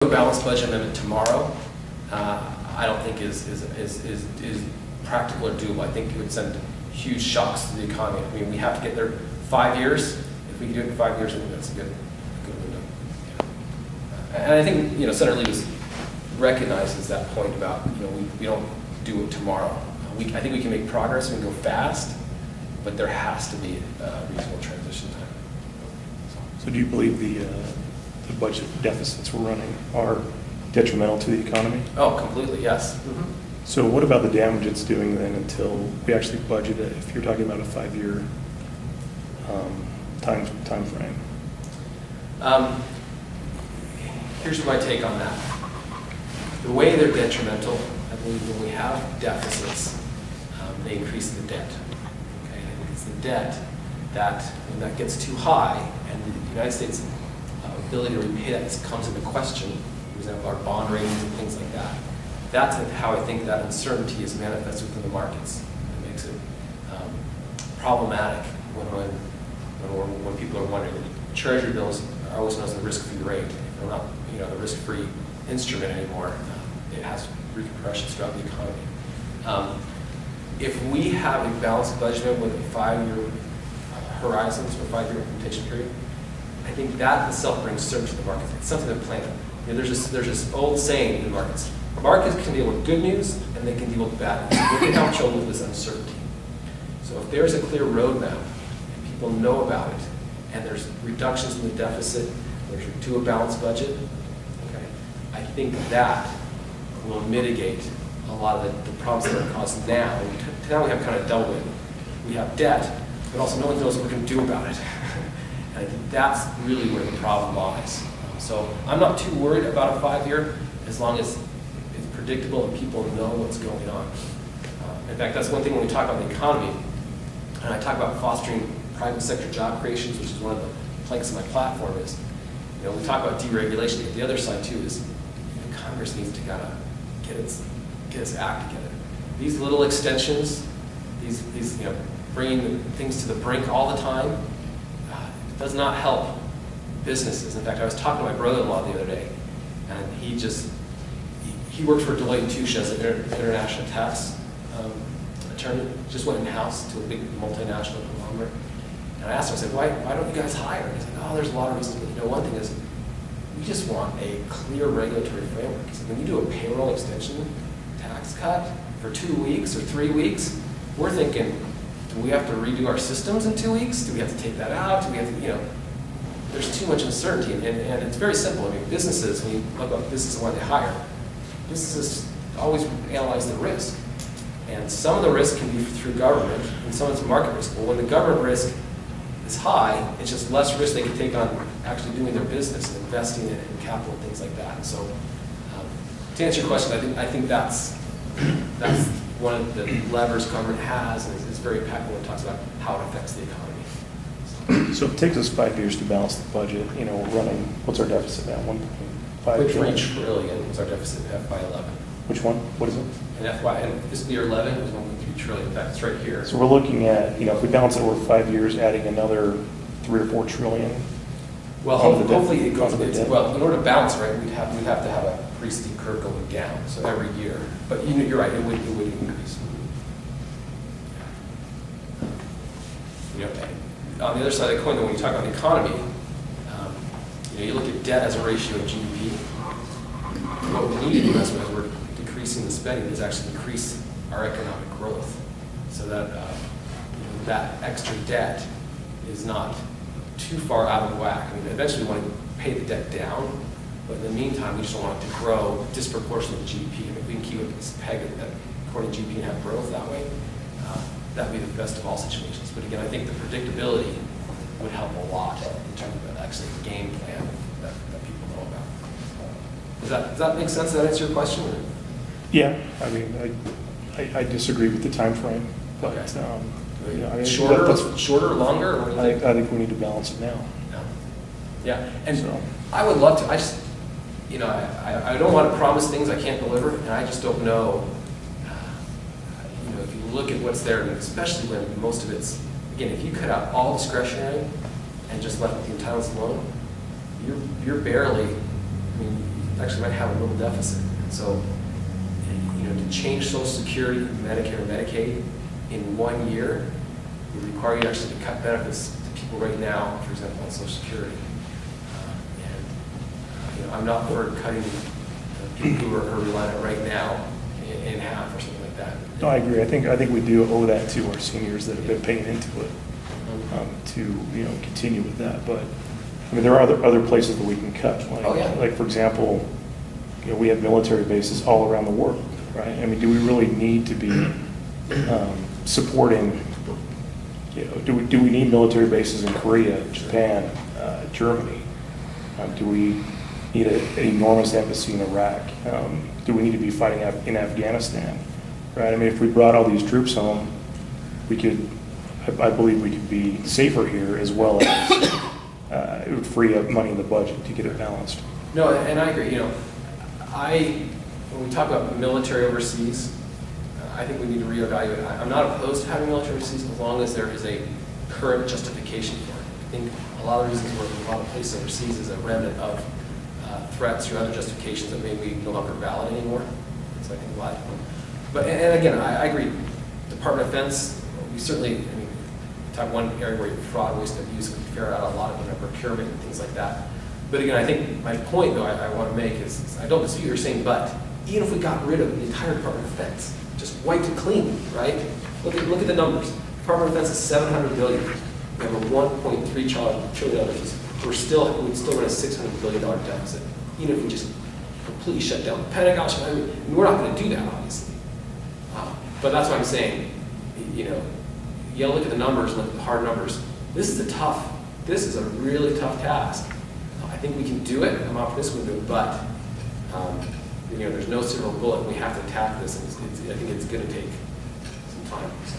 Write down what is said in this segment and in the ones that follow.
A balanced budget amendment tomorrow, I don't think is practical or doable. I think it would send huge shocks to the economy. I mean, we have to get there 5 years. If we can do it in 5 years, I think that's a good window. Yeah. And I think Senator Lee recognizes that point about we don't do it tomorrow. I think we can make progress. We can go fast, but there has to be a reasonable transition time. So do you believe the budget deficits we're running are detrimental to the economy? Oh, completely, yes. Mm-hmm. So what about the damage it's doing then until we actually budget it, if you're talking about a 5-year time frame? Here's my take on that. The way they're detrimental, I believe when we have deficits, they increase the debt. Okay? I think it's the debt that, when that gets too high, and the United States' ability to repay that comes into question, for example, our bond ratings and things like that. That's how I think that uncertainty is manifested within the markets. It makes it problematic when people are wondering. Treasury bills are always known as the risk-free rate. They're not the risk-free instrument anymore. It has repercussions throughout the economy. If we have a balanced budget with a 5-year horizons or 5-year implementation period, I think that itself brings certainty to the market. It's something to plan. There's this old saying in the markets. Markets can deal with good news and they can deal with bad news. They can help show with this uncertainty. So if there's a clear roadmap and people know about it, and there's reductions in the deficit, there's to a balanced budget, okay, I think that will mitigate a lot of the problems that are caused now. Now we have kind of double it. We have debt, but also no one knows what we're going to do about it. And I think that's really where the problem lies. So I'm not too worried about a 5-year as long as it's predictable and people know what's going on. In fact, that's one thing when we talk about the economy, and I talk about fostering private sector job creations, which is one of the planks of my platform, is we talk about deregulation, but the other side too is Congress needs to kind of get its act together. These little extensions, these bringing things to the brink all the time, does not help businesses. In fact, I was talking to my brother-in-law the other day, and he worked for Deloitte & Touche as an international tax attorney, just went in-house to a big multinational conglomerate. And I asked him, I said, why don't you guys hire? And he said, oh, there's a lot of reasons. But one thing is, we just want a clear regulatory framework. He said, when you do a payroll extension tax cut for 2 weeks or 3 weeks, we're thinking, do we have to redo our systems in 2 weeks? Do we have to take that out? Do we have to, there's too much uncertainty. And it's very simple. I mean, businesses, when you look up businesses and why they hire, businesses always analyze the risk. And some of the risk can be through government, and some of it's market risk. Well, when the government risk is high, it's just less risk they can take on actually doing their business and investing in capital and things like that. And so, to answer your question, I think that's one of the levers government has, and it's very impactful when it talks about how it affects the economy. So it takes us 5 years to balance the budget. We're running, what's our deficit now? 1.5 trillion is our deficit in FY11. Which one? What is it? In fiscal year 11, it was 1.3 trillion. In fact, it's right here. So we're looking at, if we balance it over 5 years, adding another 3 or 4 trillion. Well, hopefully it goes. Well, in order to balance, right, we'd have to have a pretty steep curve going down. So every year, but you're right, it would increase. On the other side of the coin, though, when you talk about the economy, you look at debt as a ratio of GDP. What we need to do as we're decreasing the spending is actually increase our economic growth, so that that extra debt is not too far out of whack. I mean, eventually we want to pay the debt down, but in the meantime, we just don't want it to grow disproportionately to GDP. And if we can keep it pegged according to GDP and have growth that way, that would be the best of all situations. But again, I think the predictability would help a lot in terms of actually a game plan that people know about. Does that make sense? Does that answer your question? Or? Yeah, I mean, I disagree with the time frame. But, okay. Shorter, longer? Or I think we need to balance it now. Yeah, and so, I would love to. I just, I don't want to promise things I can't deliver, and I just don't know. If you look at what's there, and especially when most of it's, again, if you cut out all discretionary and just left the entitlements alone, you're barely. I mean, actually might have a little deficit. And so, to change Social Security, Medicare, and Medicaid in 1 year would require you actually to cut benefits to people right now, for example, on Social Security. I'm not for cutting people who are relying on it right now in half or something like that. No, I agree. I think we do owe that to our seniors that have been paying into it, to continue with that. But I mean, there are other places that we can cut. Like, oh, yeah. Like for example, we have military bases all around the world, right? I mean, do we really need to be supporting? Do we need military bases in Korea, Japan, Germany? Do we need an enormous embassy in Iraq? Do we need to be fighting in Afghanistan? Right? I mean, if we brought all these troops home, we could, I believe we could be safer here, as well as it would free up money in the budget to get it balanced. No, and I agree. When we talk about military overseas, I think we need to reevaluate. I'm not opposed to having military overseas as long as there is a current justification for it. I think a lot of the reasons we're a lot of places overseas is a remnant of threats or other justifications that maybe no longer valid anymore. So I think why. But and again, I agree. Department of Defense, we certainly, talk one area where fraud, waste, and abuse, we ferret out a lot of procurement and things like that. But again, I think my point, though, I want to make is I don't dispute what you're saying, but even if we got rid of the entire Department of Defense, just wiped it clean, right? Look at the numbers. Department of Defense is $700 billion. We have a $1.3 trillion deficit. We'd still run a $600 billion deficit, even if we just completely shut down the Pentagon. I mean, we're not going to do that, obviously. But that's what I'm saying. You gotta look at the numbers, look at the hard numbers. This is a really tough task. I think we can do it. I'm optimistic we can do it, but there's no silver bullet. We have to attack this, and I think it's going to take some time. So.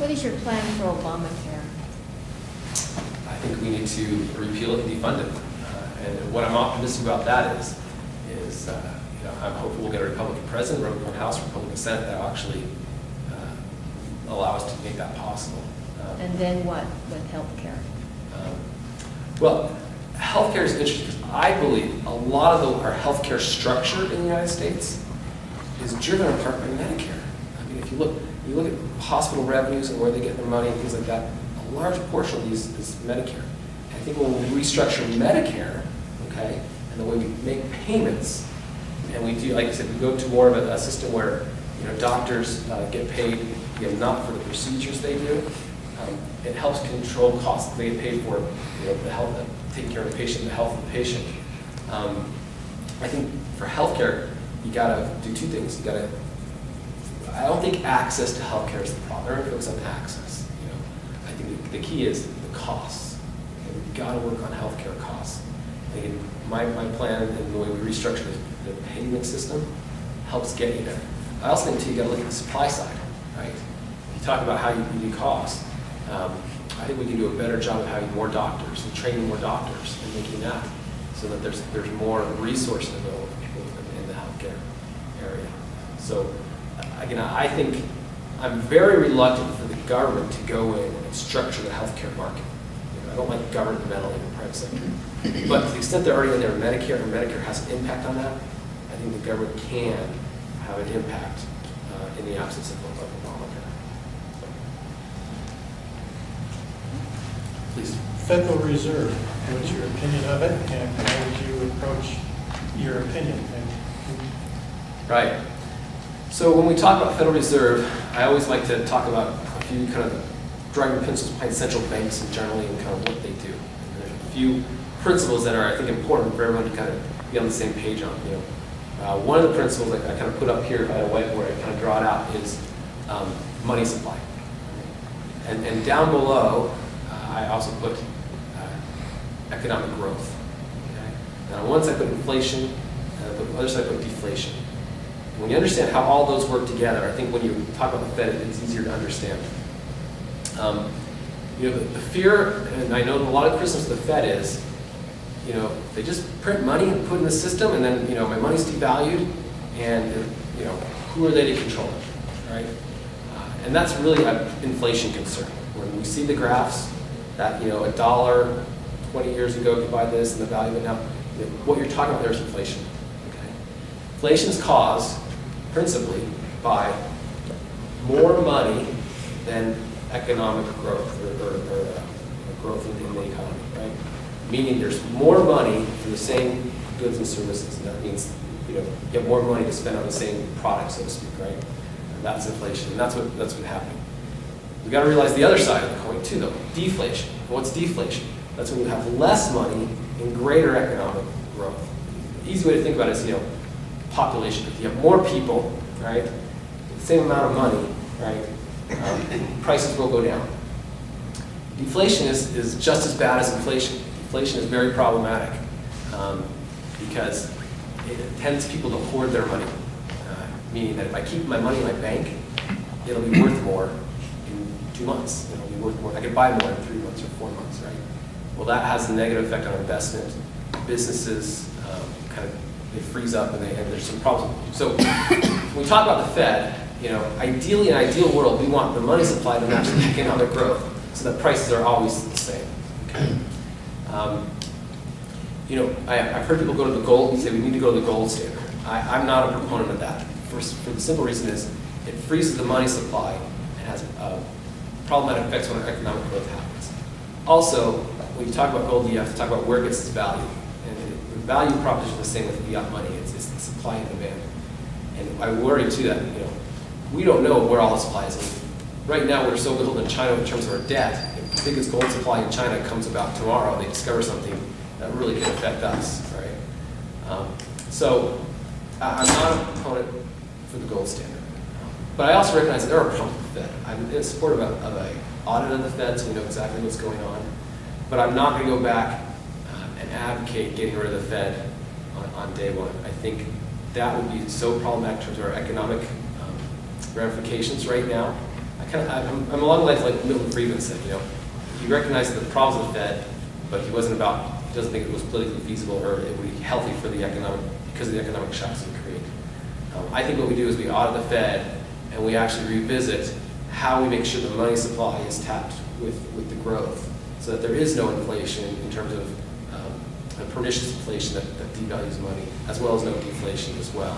What is your plan for Obamacare? I think we need to repeal it and defund it. And what I'm optimistic about that is I'm hopeful we'll get a Republican president, Republican House, Republican Senate that will actually allow us to make that possible. And then what with health care? Well, healthcare is interesting because I believe a lot of our healthcare structure in the United States is driven in part by Medicare. I mean, if you look at hospital revenues and where they get their money and things like that, a large portion of these is Medicare. And I think when we restructure Medicare, okay, and the way we make payments, and we do, like I said, we go to more of a system where doctors get paid not for the procedures they do. It helps control costs. They get paid for the health, taking care of the patient, the health of the patient. I think for healthcare, you got to do two things. I don't think access to healthcare is the problem. Everyone focus on access. I think the key is the costs. We've got to work on healthcare costs. And my plan and the way we restructure the payment system helps get you there. I also think you got to look at the supply side, right? You talk about how you do costs. I think we can do a better job of having more doctors and training more doctors and making that so that there's more resources available for people in the healthcare area. So again, I think I'm very reluctant for the government to go in and structure the healthcare market. I don't like government meddling in the private sector. But to the extent they're already in there, Medicare and Medicare has an impact on that, I think the government can have an impact in the absence of Obamacare. Please. Federal Reserve, what's your opinion of it, and how would you approach your opinion? Right. So when we talk about Federal Reserve, I always like to talk about a few kind of driving principles behind central banks and generally and kind of what they do. And there's a few principles that are, I think, important for everyone to kind of be on the same page on. One of the principles I kind of put up here, if I had a whiteboard, I kind of draw it out, is money supply. And down below, I also put economic growth. Okay? And on one side I put inflation, and on the other side I put deflation. When you understand how all those work together, I think when you talk about the Fed, it's easier to understand. The fear, and I know a lot of criticism of the Fed is, they just print money and put in the system, and then my money's devalued, and who are they to control it, right? And that's really an inflation concern. When we see the graphs that $1 20 years ago could buy this, and the value of it now, what you're talking about there is inflation. Inflation is caused principally by more money than economic growth or growth in the economy, right? Meaning there's more money for the same goods and services. And that means you have more money to spend on the same product, so to speak, right? And that's inflation, and that's what's happening. We got to realize the other side of the coin too, though. Deflation. What's deflation? That's when we have less money and greater economic growth. The easy way to think about it is, population. If you have more people, right, with the same amount of money, right, prices will go down. Deflation is just as bad as inflation. Deflation is very problematic because it tends people to hoard their money, meaning that if I keep my money in my bank, it'll be worth more in 2 months. It'll be worth more. I could buy more in 3 months or 4 months, right? Well, that has a negative effect on investment. Businesses they freeze up and there's some problems. So when we talk about the Fed, ideally, in an ideal world, we want the money supply to match the economic growth so that prices are always the same. Okay? I've heard people go to the gold and say we need to go to the gold standard. I'm not a proponent of that. For the simple reason is it freezes the money supply and has problematic effects when economic growth happens. Also, when you talk about gold, you have to talk about where it gets its value. And the value proposition is the same with fiat money. It's the supply and demand. And I worry too that we don't know where all the supply is. Right now, we're so beholden to China in terms of our debt. If the biggest gold supply in China comes about tomorrow, they discover something that really could affect us, right? So I'm not a proponent for the gold standard. But I also recognize that there are problems with the Fed. I'm in support of an audit of the Fed so we know exactly what's going on. But I'm not going to go back and advocate getting rid of the Fed on day one. I think that would be so problematic in terms of our economic ramifications right now. I'm along the lines like Milton Friedman said, he recognized the problems of the Fed, but he doesn't think it was politically feasible or it would be healthy for the economic, because of the economic shocks it would create. I think what we do is we audit the Fed and we actually revisit how we make sure the money supply is tapped with the growth so that there is no inflation in terms of a pernicious inflation that devalues money, as well as no deflation as well.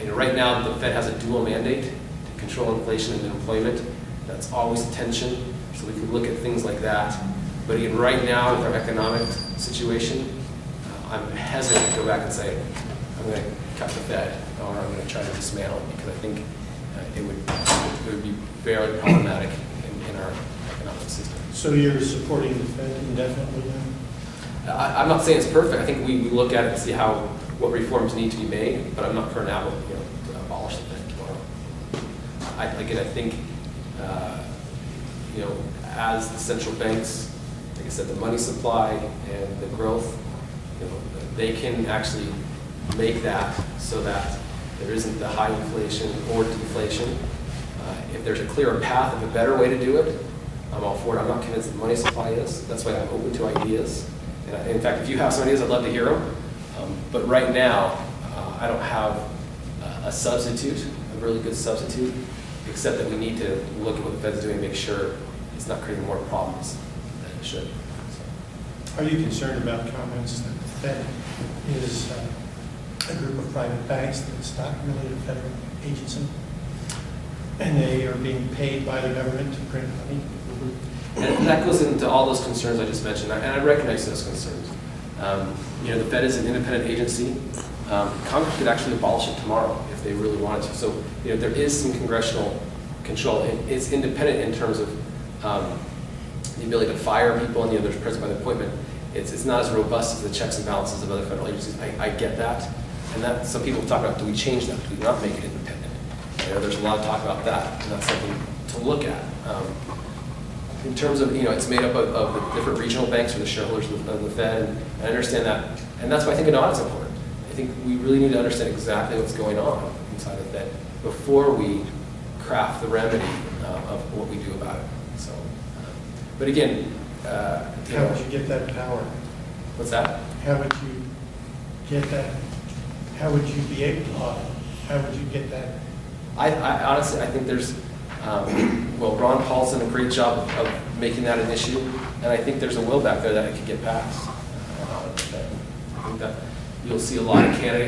Right now, the Fed has a dual mandate to control inflation and employment. That's always a tension, so we can look at things like that. But again, right now, with our economic situation, I'm hesitant to go back and say, I'm going to cut the Fed, or I'm going to try to dismantle it, because I think it would be very problematic in our economic system. So you're supporting the Fed indefinitely then? I'm not saying it's perfect. I think we look at it and see what reforms need to be made, but I'm not for now to abolish the Fed tomorrow. I think as the central banks, like I said, the money supply and the growth, they can actually make that so that there isn't the high inflation or deflation. If there's a clearer path of a better way to do it, I'm all for it. I'm not convinced the money supply is. That's why I'm open to ideas. And in fact, if you have some ideas, I'd love to hear them. But right now, I don't have a substitute, a really good substitute, except that we need to look at what the Fed's doing and make sure it's not creating more problems than it should. Are you concerned about comments that the Fed is a group of private banks that's not really a federal agency? And they are being paid by the government to print money? And that goes into all those concerns I just mentioned, and I recognize those concerns. The Fed is an independent agency. Congress could actually abolish it tomorrow if they really wanted to. So there is some congressional control. It's independent in terms of the ability to fire people, and there's president by the appointment. It's not as robust as the checks and balances of other federal agencies. I get that, and that some people talk about, do we change that? Do we not make it independent? There's a lot of talk about that, and that's something to look at. In terms of, it's made up of the different regional banks or the shareholders of the Fed, and I understand that, and that's why I think an audit's important. I think we really need to understand exactly what's going on inside the Fed before we craft the remedy of what we do about it. So, but again, how would you get that power? What's that? How would you get that? How would you be able to audit? How would you get that? I honestly, I think there's, Ron Paul's done a great job of making that an issue, and I think there's a will back there that it could get passed. I think that you'll see a lot of candidates